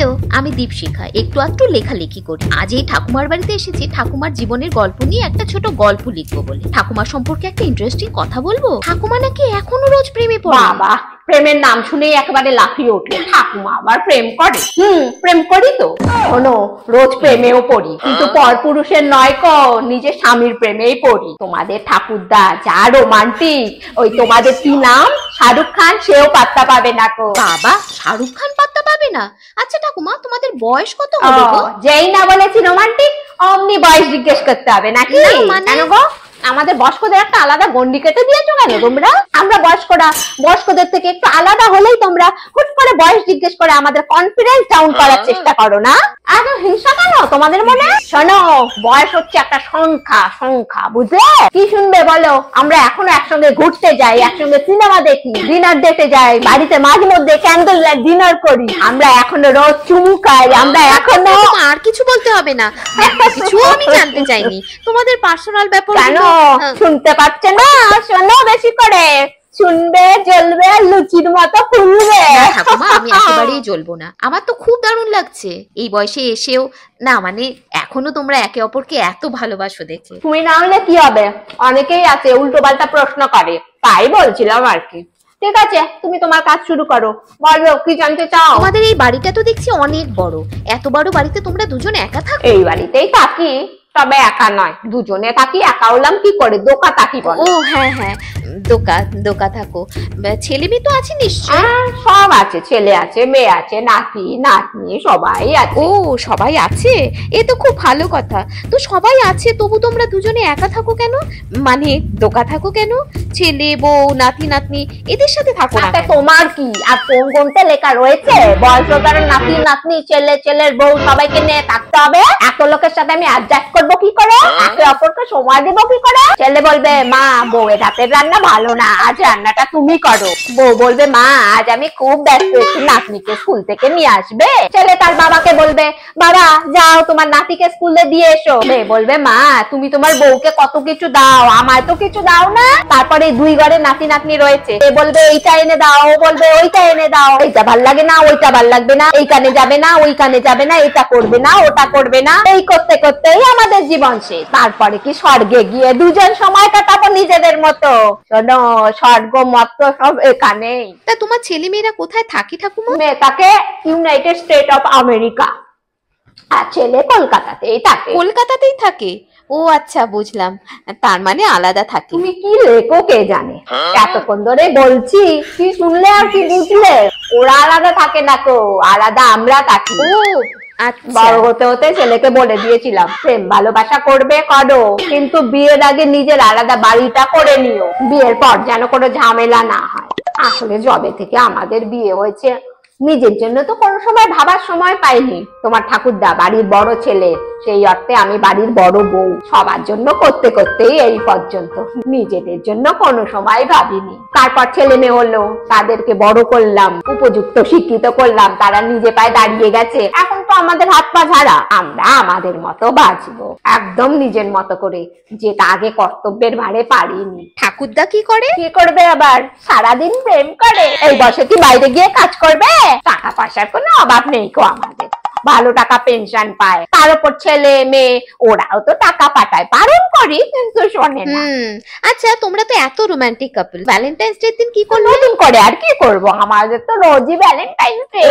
Hello, আমি দীপশিখা। একটু একটু লেখালেখি করি। আজ এই ঠাকুমার বাড়িতে এসেছি ঠাকুমার জীবনের গল্প নিয়ে একটা ছোট গল্প লিখবো বলে। ঠাকুমার সম্পর্কে একটা ইন্টারেস্টিং কথা বলবো। ঠাকুমা নাকি এখনো রোজ প্রেমে পড়ে। বাবা, প্রেমের নাম শুনেই একেবারে লাফিয়ে উঠলো। ঠাকুমা আবার প্রেম করে? প্রেম করি তো। শোনো, রোজ প্রেমেও পড়ি, কিন্তু পরপুরুষের নয় কো, নিজের স্বামীর প্রেমেই পড়ি। তোমাদের ঠাকুরদা যা রোমান্টিক, ওই তোমাদের কি নাম, শাহরুখ খান, সেও পাত্তা পাবে না কো। বাবা, শাহরুখ খান পাত্তা পাবে না? আচ্ছা ঠাকুমা, তোমাদের বয়স কত হবে গো? যেই না বলেছি রোমান্টিক, অমনি বয়স জিজ্ঞেস করতে হবে নাকি? কেন গো, আমাদের বয়স্কদের একটা আলাদা গন্ডি কেটে দিয়েছো কেন তোমরা? আমরা বয়স্কদের থেকে একটু আলাদা হলেই তোমরা হুট করে বয়স জিজ্ঞেস করে আমাদের কনফিডেন্স ডাউন করার চেষ্টা করো না? এত হিংসা কেন তোমাদের মনে? শোনো, বয়স হচ্ছে একটা সংখ্যা, বুঝলে? কি শুনবে বলো? আমরা এখনো একসঙ্গে ঘুরতে যাই, একসঙ্গে সিনেমা দেখি, ডিনার ডেটে যাই, বাড়িতে মাঝে মধ্যে ক্যান্ডেল লাইট ডিনার করি, আমরা এখনো রোজ চুমু খাই, আমরা এখনো। আর কিছু বলতে হবে না, কিছু আমি জানতে চাইনি তোমাদের পার্সোনাল ব্যাপার। কেন শুনতে পাচ্ছে না? শোনো বেশি করে, শুনবে, জ্বলবে, লুচির মতো ফুলবে। ঠাকুমা, আমি একেবারেই জ্বলবো না। আমার তো খুব দারুণ লাগছে এই বয়সে এসেও, না মানে এখনো তোমরা একে অপরকে এত ভালোবাসো দেখে। তুমি না হলে কি হবে? অনেকেই আছে উল্টো পাল্টা প্রশ্ন করে, তাই বলছিলাম আর কি। ঠিক আছে, তুমি তোমার কাজ শুরু করো, বলো কি জানতে চাও? তোমাদের এই বাড়িটা তো দেখছি অনেক বড়। এত বড় বাড়িতে তোমরা দুজন একা থাকো? এই বাড়িতেই থাকি, তবে একা নয়, দুজনে থাকি। একা হলাম কি করে? দোকা থাকি বলো। ও হ্যাঁ হ্যাঁ, দোকা থাকো। ছেলে মেয়ে তো আছে নিশ্চয়? সব আছে, ছেলে আছে, মেয়ে আছে, নাতি নাতনি সবাই আছে। ও, সবাই আছে, এ তো খুব ভালো কথা। তো সবাই আছে, তবু তোমরা দুজনে একা থাকো কেন? মানে দোকা থাকো কেন? ছেলে বউ নাতি নাতনি এদের সাথে থাকো না? তোমার কি আর কোন কোনতে লেখা রয়েছে? বয়সকার নাতি নাতনি, ছেলের বউ সবাইকে নিয়ে থাকতে হবে? এত লোকের সাথে আমি অ্যাডজাস্ট করবো কি করে? একে অপরকে সময় দেবো কি করে? ছেলে বলবে, মা বউয়ের হাতের রান্না ভালো না, আজ রান্নাটা তুমি করো। বউ বলবে, মা আজ আমি খুব ব্যস্ত, একটু নাতনিকে স্কুল থেকে নিয়ে আসবে। ছেলে তার বাবাকে বলবে, বাবা যাও তোমার নাতিকে স্কুলে দিয়ে এসো। মেয়ে বলবে, মা তুমি তোমার বউকে কত কিছু দাও, আমায় তো কিছু দাও না। তারপরে দুই ঘরে নাতি নাতনি রয়েছে, এ বলবে এইটা এনে দাও, ও বলবে ওইটা এনে দাও, এইটা ভাল লাগে না, ওইটা ভাল লাগবে না, এই কানে যাবে না, ওই কানে যাবে না, এটা করবে না, ওটা করবে না। এই করতে করতেই আমাদের জীবন শেষ। তারপরে কি স্বর্গে গিয়ে দুজন সময় কাটাবো নিজেদের মতো? শোনো, স্বর্গ মত সব এখানেই। তা তোমার ছেলে মেয়েরা কোথায় থাকে ঠাকুমা? মেয়ে থাকে ইউনাইটেড স্টেট অফ আমেরিকা, আর ছেলে কলকাতাতেই থাকে। কলকাতাতেই থাকে? ও আচ্ছা, বুঝলাম, তার মানে আলাদা থাকে। তুমি কি লেখো কে জানে? এতক্ষণ ধরে বলছি, কি শুনলে আর কি বুঝলে? ওরা আলাদা থাকে না কো, আলাদা আমরা থাকি। ও বড় হতে হতে ছেলেকে বলে দিয়েছিলাম, প্রেম ভালোবাসা করবে করো, কিন্তু বিয়ের আগে নিজের আলাদা বাড়িটা করে নিও, বিয়ের পর যেন কোনো ঝামেলা না হয়। আসলে যবে থেকে আমাদের বিয়ে হয়েছে, নিজের জন্য তো কোনো সময় ভাবার সময় পাইনি। তোমার ঠাকুরদা বাড়ির বড় ছেলে, সেই অর্থে আমি বাড়ির বড় বউ। সবার জন্য করতে করতেই এই পর্যন্ত, নিজেদের জন্য কোনো সময় ভাবিনি। তারপর ছেলে মেয়ে হলো, তাদেরকে বড় করলাম, উপযুক্ত শিক্ষিত করলাম, তারা নিজে পায়ে দাঁড়িয়ে গেছে। এখন তো আমাদের হাত পা ঝাড়া, আমরা আমাদের মতো বাঁচবো, একদম নিজের মতো করে, যেটা আগে কর্তব্যের ভারে পারিনি। ঠাকুরদা কি করে? কি করবে আবার? সারাদিন প্রেম করে। এই বয়সে কি বাইরে গিয়ে কাজ করবে? টাকা পয়সার কোনো অভাব নেই কো আমাদের, ভালো টাকা পেনশন পায়। তার উপর ছেলে মেয়ে, ওরাও তো টাকা পাঠায়, পালন করি, কিন্তু শোনে না। আচ্ছা, তোমরা তো এত রোমান্টিক কাপল, ভ্যালেন্টাইন্স ডে দিন কি করবে? নতুন করে আর কি করবো, আমাদের তো রোজই ভ্যালেন্টাইন্স ডে।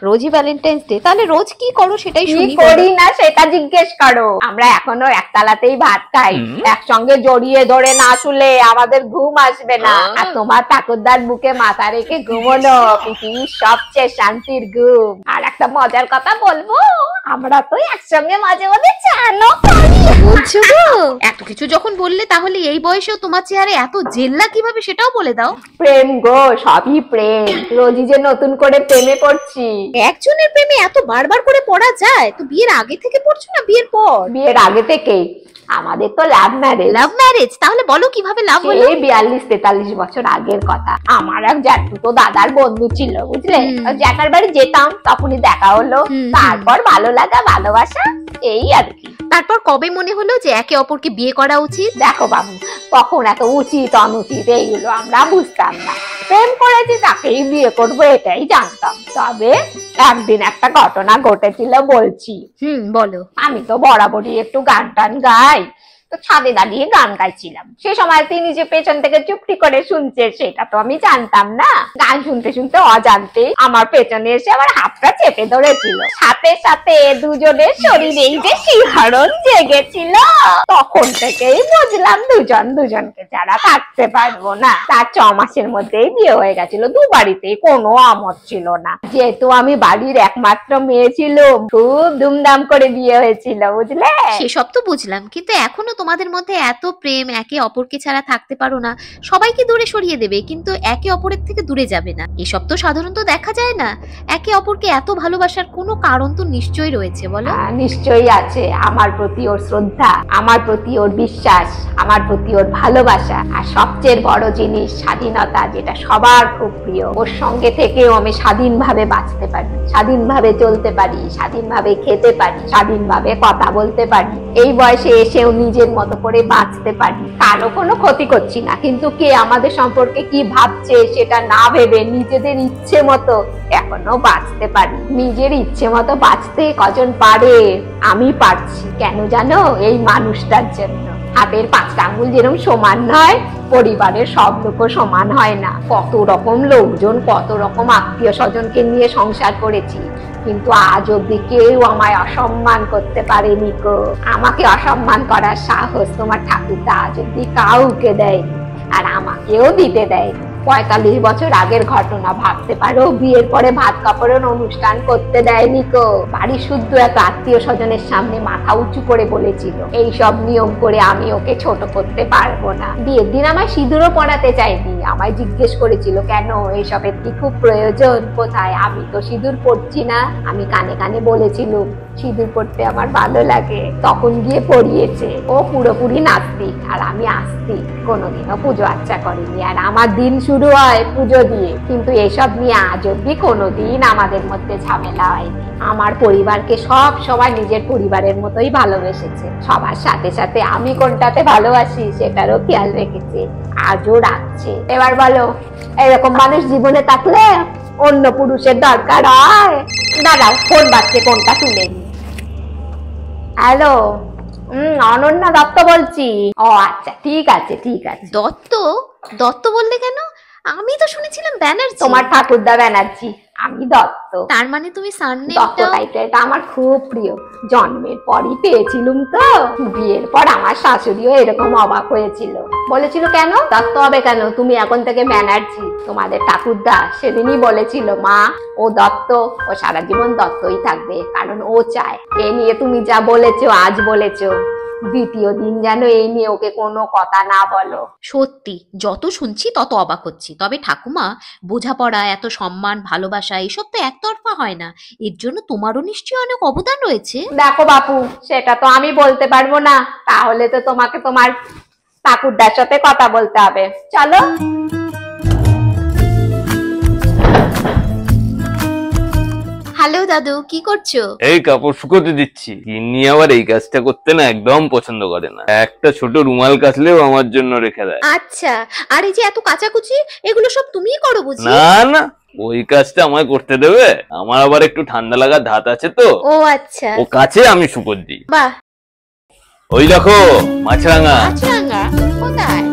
রোজই ভ্যালেন্টাইন্স ডে? তাহলে রোজ কি করো সেটাই শুনি। করি না সেটা জিজ্ঞেস করো। আমরা এখনো একতলাতেই ভাত খাই, একসঙ্গে জড়িয়ে ধরে না শুলে আমাদের ঘুম আসবে না। আর তোমার ঠাকুরদার বুকে মাথা রেখে ঘুমোনো পৃথিবীর সবচেয়ে শান্তির ঘুম। আর একটা মজার কথা বলবো, আমরা তো একসঙ্গে মাঝে মাঝে চানও করি। বলছো গো? এত কিছু যখন বললে, তাহলে এই বয়সেও তোমার চেহারা এত জেল্লা কিভাবে সেটাও বলে দাও। প্রেম গো, সবই প্রেম। রোজই যে নতুন করে প্রেমে পড়ছি। একজনের প্রেমে এত বারবার করে পড়া যায়? তো বিয়ের আগে থেকে পড়ছো না বিয়ের পর? বিয়ের আগে থেকেই। আমাদের তো লাভ ম্যারেজ। Love marriage? তাহলে বলো কিভাবে লাভ হলো? এই 42-43 বছর আগের কথা। আমার এক জ্যাঠুতো দাদার বন্ধু ছিল, বুঝলে? জ্যাঠার বাড়ি যেতাম, তখনই দেখা হলো, তারপর ভালো লাগা, ভালোবাসা, এই আর কি। তারপর কবে মনে হলো যে একে অপরকে বিয়ে করা উচিত? দেখো বাবু, তখন এত উচিত অনুচিত এইগুলো আমরা বুঝতাম না। প্রেম করেছি তাকেই বিয়ে করবো এটাই জানতাম। তবে একদিন একটা ঘটনা ঘটেছিল বলছি। বলো। আমি তো বরাবরই একটু গান টান গাই, তো ছাদে দাঁড়িয়ে গান গাইছিলাম। সে সময় তিনি যে পেছন থেকে চুপটি করে শুনছে সেটা তো আমি জানতাম না। গান শুনতে শুনতে অজান্তে আমার পেছনে এসে আমার হাতটা চেপে ধরেছিল। সাথে সাথে দুজনের শরীরেই যে শিহরণ জেগেছিল। তখন থেকেই বুঝলাম দুজন দুজনকে ছাড়া থাকতে পারবো না। তার 6 মাসের মধ্যেই বিয়ে হয়ে গেছিল। দু বাড়িতেই কোনো আমত ছিল না। যেহেতু আমি বাড়ির একমাত্র মেয়ে ছিলাম, খুব ধুমধাম করে বিয়ে হয়েছিল, বুঝলে? সেসব তো বুঝলাম, কিন্তু এখনো তোমাদের মধ্যে এত প্রেম, একে অপরকে ছাড়া থাকতে পারো না। সবাইকে দূরে সরিয়ে দেবে কিন্তু একে অপরের থেকে দূরে যাবে না, এসব তো সাধারণত দেখা যায় না। একে অপরকে এত ভালোবাসার কোনো কারণ তো নিশ্চয়ই রয়েছে, বলো? নিশ্চয়ই আছে। আমার প্রতি ওর শ্রদ্ধা, আমার প্রতি ওর বিশ্বাস, আমার প্রতি ওর ভালোবাসা, আর সবচেয়ে বড় জিনিস স্বাধীনতা, যেটা সবার খুব প্রিয়। ওর সঙ্গে থেকেও আমি স্বাধীনভাবে বাঁচতে পারি, স্বাধীনভাবে চলতে পারি, স্বাধীনভাবে খেতে পারি, স্বাধীনভাবে কথা বলতে পারি। এই বয়সে এসেও নিজের মতো করে বাঁচতে পারি। কারো কোনো ক্ষতি করছি না, কিন্তু কে আমাদের সম্পর্কে কি ভাবছে সেটা না ভেবে নিজেদের ইচ্ছে মতো এখনো বাঁচতে পারি। নিজের ইচ্ছে মতো বাঁচতে কজন পারে? আমি পারছি। কেন জানো? এই মানুষটার জন্য। হাতের 5টা আঙ্গুল যেরকম সমান নয়, পরিবারের সব লোকও সমান হয় না। কত রকম লোকজন, কত রকম আত্মীয় স্বজনকে নিয়ে সংসার করেছি, কিন্তু আজ অব্দি কেউ আমায় অসম্মান করতে পারেনি গো। আমাকে অসম্মান করার সাহস তোমার ঠাকুরদা আজ অব্দি কাউকে দেয়নি, আর আমাকেও দিতে দেয়নি। 45 বছর আগের ঘটনা, ভাবতে পারো? বিয়ের পরে ভাত কাপড়ের অনুষ্ঠান করতে দেয়নি গো। বাড়ি শুদ্ধ এক আত্মীয় স্বজনের সামনে মাথা উঁচু করে বলেছিল এই সব নিয়ম করে আমি ওকে ছোট করতে পারবো না। বিয়ের দিন আমায় সিঁদুরও পরাতে চাইনি। আমায় জিজ্ঞেস করেছিল কেন, এইসবের কি খুব প্রয়োজন? কোথায়? আমি তো সিঁদুর পরছি না। আমি কানে কানে বলেছিলাম সিঁদুর পরতে আমার ভালো লাগে, তখন গিয়ে পরিয়েছে। ও পুরোপুরি নাস্তিক আর আমি আস্তিক, কোনোদিনও পুজো আর্চা করিনি। আর আমার দিন শুরু হয় পুজো দিয়ে, কিন্তু এসব নিয়ে আজ অব্দি কোনোদিন আমাদের মধ্যে ঝামেলা হয়নি। আমার পরিবারকে সব সময় নিজের পরিবারের মতোই ভালোবেসেছে। সবার সাথে সাথে আমি কোনটাতে ভালোবাসি সেটারও খেয়াল রেখেছে, আজও রাখছে। এবার বলো, এরকম মানুষ জীবনে থাকলে অন্য পুরুষের দরকার হয়? দাঁড়াও, ফোন বাজছে, কোনটা তুলে নি। হ্যালো, অনন্যা দত্ত বলছি। ও আচ্ছা, ঠিক আছে ঠিক আছে। দত্ত? দত্ত বললে কেন? আমি তো শুনেছিলাম ব্যানার্জি। তোমার ঠাকুরদা ব্যানার্জি, আমি দত্ত। তার মানে তুমি দত্ত টাইটেলটা আমার খুব প্রিয়। জন্মের পরই পেয়েছিলুম তো। বিয়ের পর আমার শাশুড়িও এরকম অবাক হয়েছিল, বলেছিল কেন দত্ত হবে কেন, তুমি এখন থেকে ব্যানার্জি। তোমাদের ঠাকুরদা সেদিনই বলেছিল মা, ও দত্ত, ও সারা জীবন দত্তই থাকবে, কারণ ও চায়। এ নিয়ে তুমি যা বলেছো, আজ বলেছো, দ্বিতীয় দিন যেন এই নিয়ে ওকে কোনো কথা না বলো। সত্যি যত শুনছি তত অবাক হচ্ছি। তবে ঠাকুমা, বোঝাপড়া, এত সম্মান, ভালোবাসা এসব তো একতরফা হয় না। এর জন্য তোমারও নিশ্চয়ই অনেক অবদান রয়েছে। দেখো বাপু, সেটা তো আমি বলতে পারবো না। তাহলে তো তোমাকে তোমার ঠাকুরদার সাথে কথা বলতে হবে। চলো। হ্যালো দাদু, কি করছো? এই কাপড় শুকোতে দিচ্ছি। গিন্নি আবার এই কাজটা করতে না একদম পছন্দ করে না। একটা ছোট রুমাল কাচলেও আমার জন্য রেখে দেয়। আচ্ছা, আর এই যে এত কাচাকুচি, এগুলো সব তুমিই করো বুঝি? না না, ওই কাজটা আমায় করতে দেবে? আমার আবার একটু ঠান্ডা লাগার ধাত আছে তো। ও আচ্ছা। ও কাছে, আমি শুকোত দিই। বাহ। ওই দেখো মাছরাঙা। মাছরাঙা কোথায়?